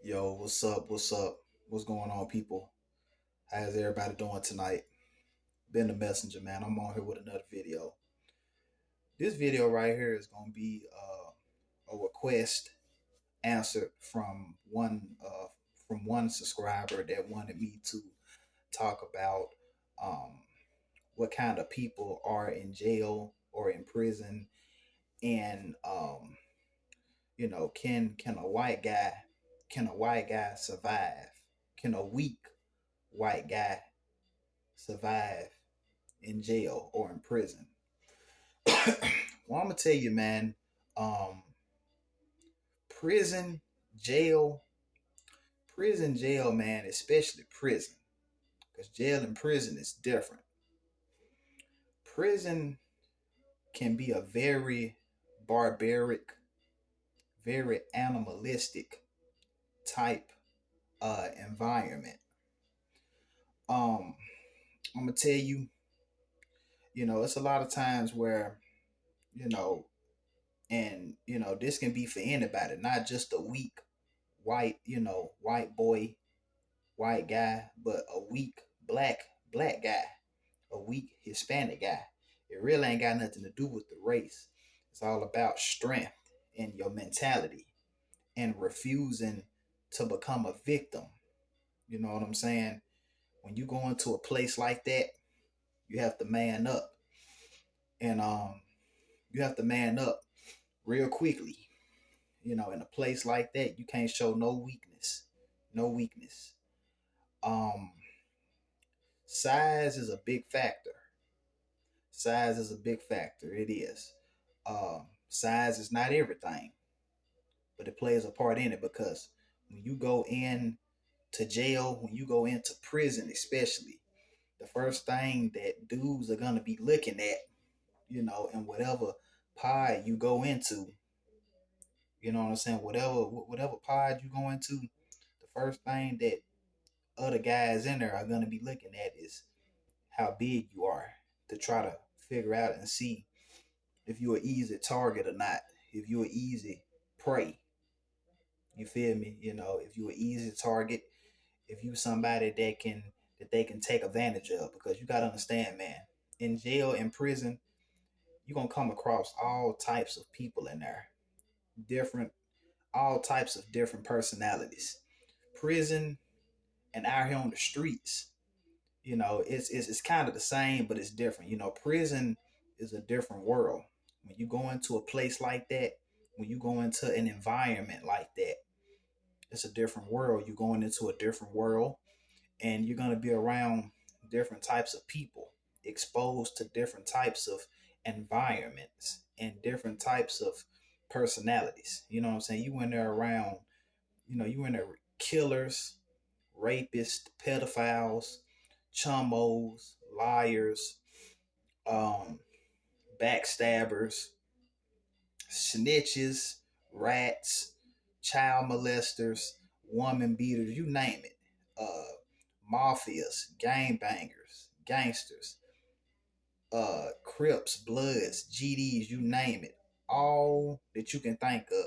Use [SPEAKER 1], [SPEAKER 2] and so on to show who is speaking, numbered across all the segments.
[SPEAKER 1] Yo, what's up? What's up? What's going on, people? How's everybody doing tonight? Been the messenger, man. I'm on here with another video. This video right here is gonna be a request answered from one subscriber that wanted me to talk about um, what kind of people are in jail or in prison, and can a white guy survive? Can a weak white guy survive in jail or in prison? Well, I'm gonna tell you, man. Um, prison, jail, jail, man. Especially prison, because jail and prison is different. Prison can be a very barbaric, very animalistic type environment. I'm gonna tell you, it's a lot of times where you know and this can be for anybody, not just a weak white boy, white guy, but a weak black guy, a weak Hispanic guy. It really ain't got nothing to do with the race. It's all about strength and your mentality and refusing to become a victim. You know what I'm saying? When you go into a place like that, you have to man up. And you have to man up real quickly. In a place like that, you can't show no weakness. No weakness. Um, Size is a big factor. Size is a big factor. It is. Size is not everything, but it plays a part in it because when you go in to jail, when you go into prison, especially, the first thing that dudes are gonna be looking at, and whatever pod you go into, you know what I'm saying, whatever pod you go into, the first thing that other guys in there are gonna be looking at is how big you are, to try to figure out and see if you're an easy target or not, if you're an easy prey. You feel me? If you're an easy target, if you somebody that they can take advantage of, because you gotta understand, man, in jail, in prison, you're gonna come across all types of people in there. Different All types of different personalities. Prison and out here on the streets, it's kind of the same, but it's different. Prison is a different world. When you go into a place like that, when you go into an environment like that, it's a different world. You're going into a different world, and you're going to be around different types of people, exposed to different types of environments and different types of personalities. You know what I'm saying? You in there around, you in there with killers, rapists, pedophiles, chummos, liars, um, backstabbers, snitches, rats, child molesters, woman beaters, you name it. Mafias, gang bangers, gangsters, Crips, Bloods, GDs, you name it. All that you can think of.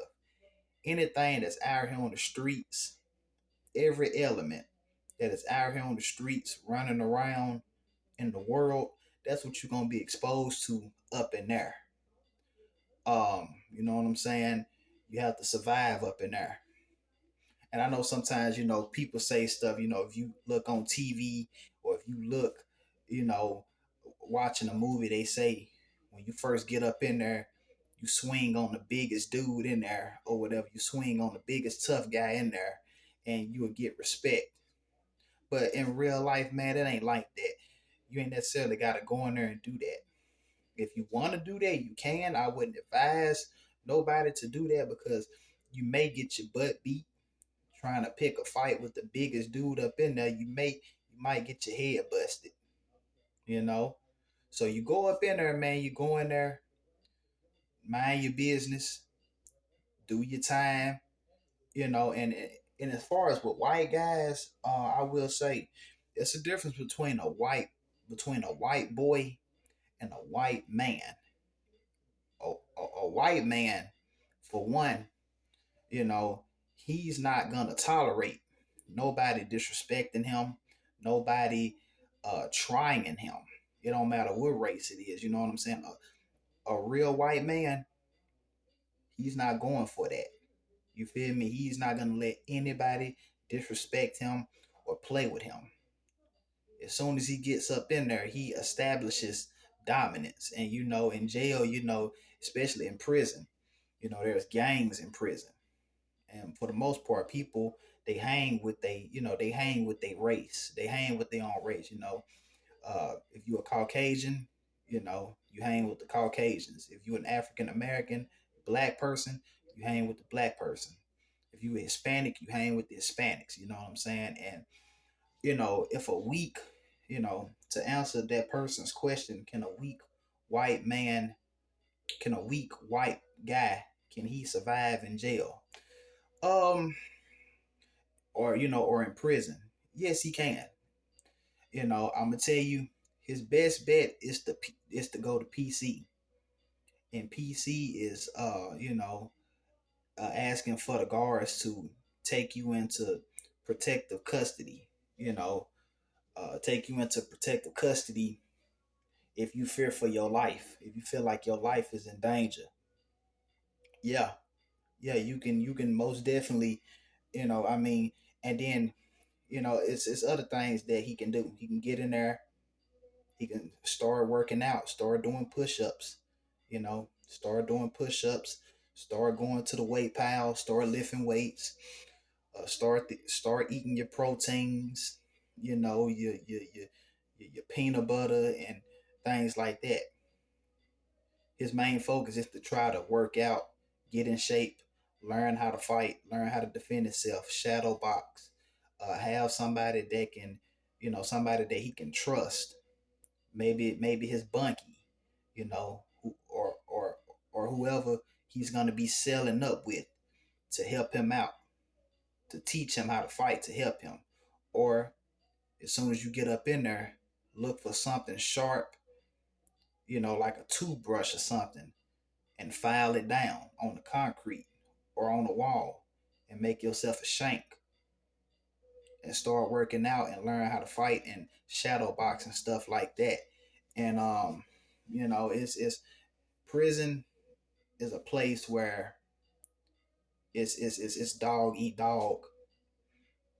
[SPEAKER 1] Anything that's out here on the streets, every element that is out here on the streets running around in the world, that's what you're gonna be exposed to up in there. You know what I'm saying? You have to survive up in there. And I know sometimes, people say stuff, if you look on TV or if you look, you know, watching a movie, they say when you first get up in there, you swing on the biggest dude in there or whatever. You swing on the biggest tough guy in there and you will get respect. But in real life, man, it ain't like that. You ain't necessarily got to go in there and do that. If you want to do that, you can. I wouldn't advise nobody to do that because you may get your butt beat trying to pick a fight with the biggest dude up in there. You might get your head busted, you know. So you go up in there, man. You go in there, mind your business, do your time, and as far as with white guys, I will say it's a difference between a white boy and a white man. A white man, for one, you know, he's not gonna tolerate nobody disrespecting him, nobody trying him. It don't matter what race it is. You know what I'm saying? A real white man, he's not going for that. You feel me? He's not gonna let anybody disrespect him or play with him. As soon as he gets up in there, he establishes dominance. And in jail, especially in prison, there's gangs in prison. And for the most part, people they hang with their race. They hang with their own race. If you're a Caucasian, you hang with the Caucasians. If you're an African American black person, you hang with the black person. If you're Hispanic, you hang with the Hispanics. You know what I'm saying? And if to answer that person's question, can a weak white guy, can he survive in jail? Um, or in prison? Yes, he can. I'm gonna tell you, his best bet is to go to PC, and PC is asking for the guards to take you into protective custody. You know, take you into protective custody if you fear for your life, if you feel like your life is in danger. Yeah, yeah, you can most definitely, I mean, and then it's other things that he can do. He can get in there. He can start working out, start doing push-ups, start doing push-ups, start going to the weight pile, start lifting weights, start eating your proteins, your peanut butter and things like that. His main focus is to try to work out, get in shape, learn how to fight, learn how to defend himself, shadow box, have somebody that can, somebody that he can trust. Maybe his bunkie, or whoever he's gonna be selling up with to help him out, to teach him how to fight, to help him. Or as soon as you get up in there, look for something sharp, like a toothbrush or something, and file it down on the concrete or on the wall and make yourself a shank and start working out and learn how to fight and shadow box and stuff like that. And it's prison is a place where it's dog eat dog.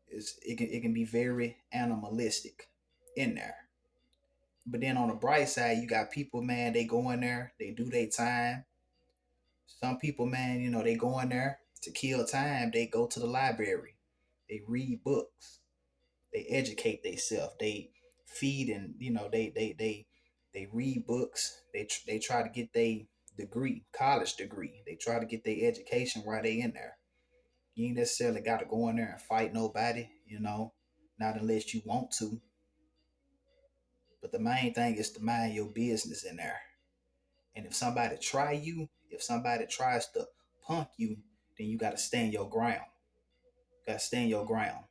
[SPEAKER 1] It can be very animalistic in there. But then on the bright side, you got people, man, they go in there, they do their time. Some people, man, they go in there to kill time. They go to the library. They read books. They educate themselves. They feed and they read books. They try to get their degree, college degree. They try to get their education while they in there. You ain't necessarily got to go in there and fight nobody, not unless you want to. But the main thing is to mind your business in there. And if somebody tries to punk you, then you got to stand your ground. You got to stand your ground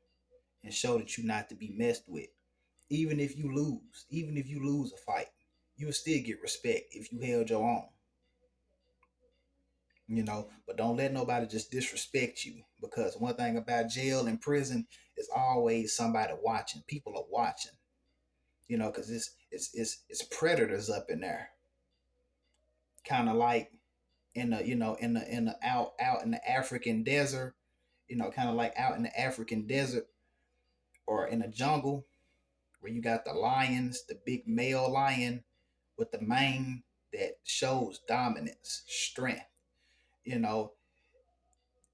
[SPEAKER 1] and show that you're not to be messed with. Even if you lose a fight, you will still get respect if you held your own. But don't let nobody just disrespect you, because one thing about jail and prison is always somebody watching. People are watching, because it's predators up in there, kind of like in the out in the African desert, kind of like out in the African desert or in the jungle where you got the lions, the big male lion with the mane that shows dominance, strength. You know,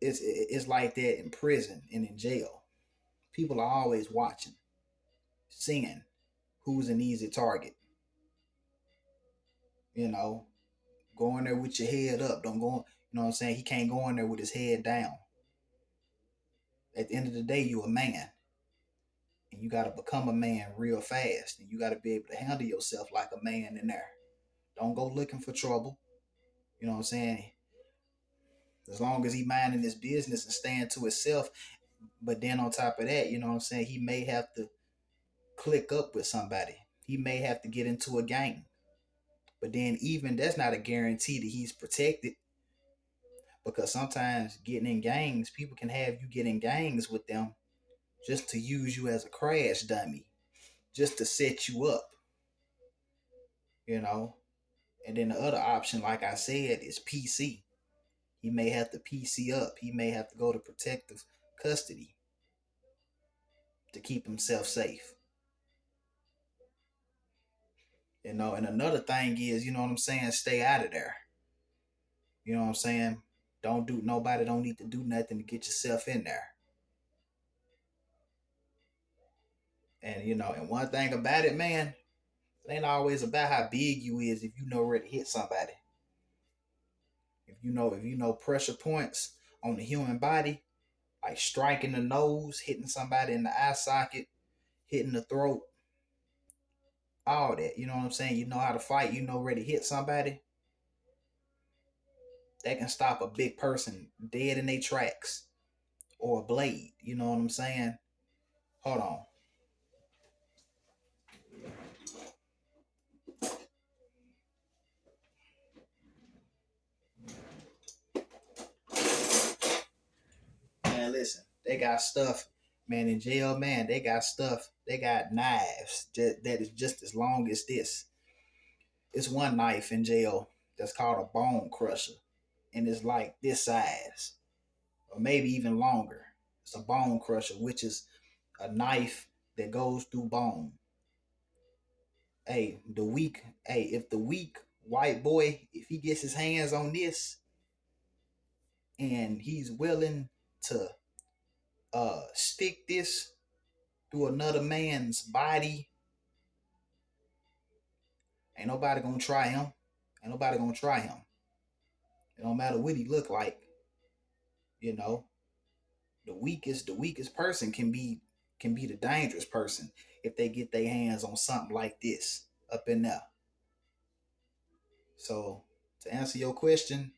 [SPEAKER 1] it's like that in prison and in jail. People are always watching, seeing who's an easy target. You know, go in there with your head up. Don't go. You know what I'm saying? He can't go in there with his head down. At the end of the day, you're a man, and you got to become a man real fast, and you got to be able to handle yourself like a man in there. Don't go looking for trouble. You know what I'm saying? As long as he minding his business and staying to himself. But then on top of that, you know what I'm saying? He may have to click up with somebody. He may have to get into a gang. But then even that's not a guarantee that he's protected, Because sometimes getting in gangs, people can have you get in gangs with them just to use you as a crash dummy, just to set you up, you know. And then the other option, like I said, is PC. He may have to PC up. He may have to go to protective custody to keep himself safe. You know, and another thing is, you know what I'm saying, stay out of there. You know what I'm saying? Nobody don't need to do nothing to get yourself in there. And you know, and one thing about it, man, it ain't always about how big you is if you know where to hit somebody. If you know pressure points on the human body, like striking the nose, hitting somebody in the eye socket, hitting the throat, all that. You know what I'm saying? You know how to fight, you know where to hit somebody. That can stop a big person dead in their tracks. Or a blade. You know what I'm saying? Hold on. Man, listen, they got stuff, man, in jail, man, they got stuff. They got knives that is just as long as this. It's one knife in jail that's called a bone crusher. And it's like this size, or maybe even longer. It's a bone crusher, which is a knife that goes through bone. If the weak white boy, if he gets his hands on this and he's willing to stick this through another man's body, ain't nobody gonna try him. Ain't nobody gonna try him. It don't matter what he look like. You know, the weakest person can be the dangerous person if they get their hands on something like this up in there. So to answer your question,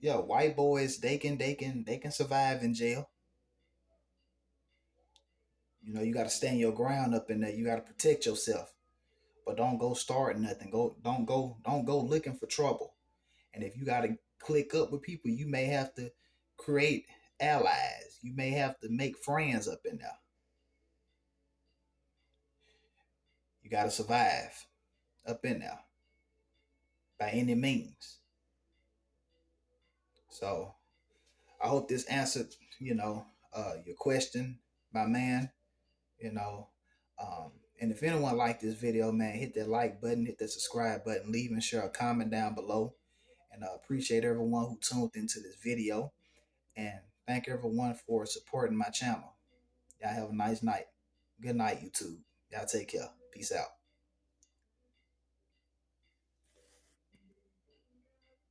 [SPEAKER 1] yeah, white boys they can survive in jail. You know, you got to stand your ground up in there. You got to protect yourself, but don't go starting nothing. Don't go looking for trouble. And if you got to click up with people, you may have to create allies. You may have to make friends up in there. You got to survive up in there by any means. So I hope this answered, your question, my man. You know, and if anyone liked this video, man, hit that like button, hit that subscribe button, leave and share a comment down below. And I appreciate everyone who tuned into this video. And thank everyone for supporting my channel. Y'all have a nice night. Good night, YouTube. Y'all take care. Peace out.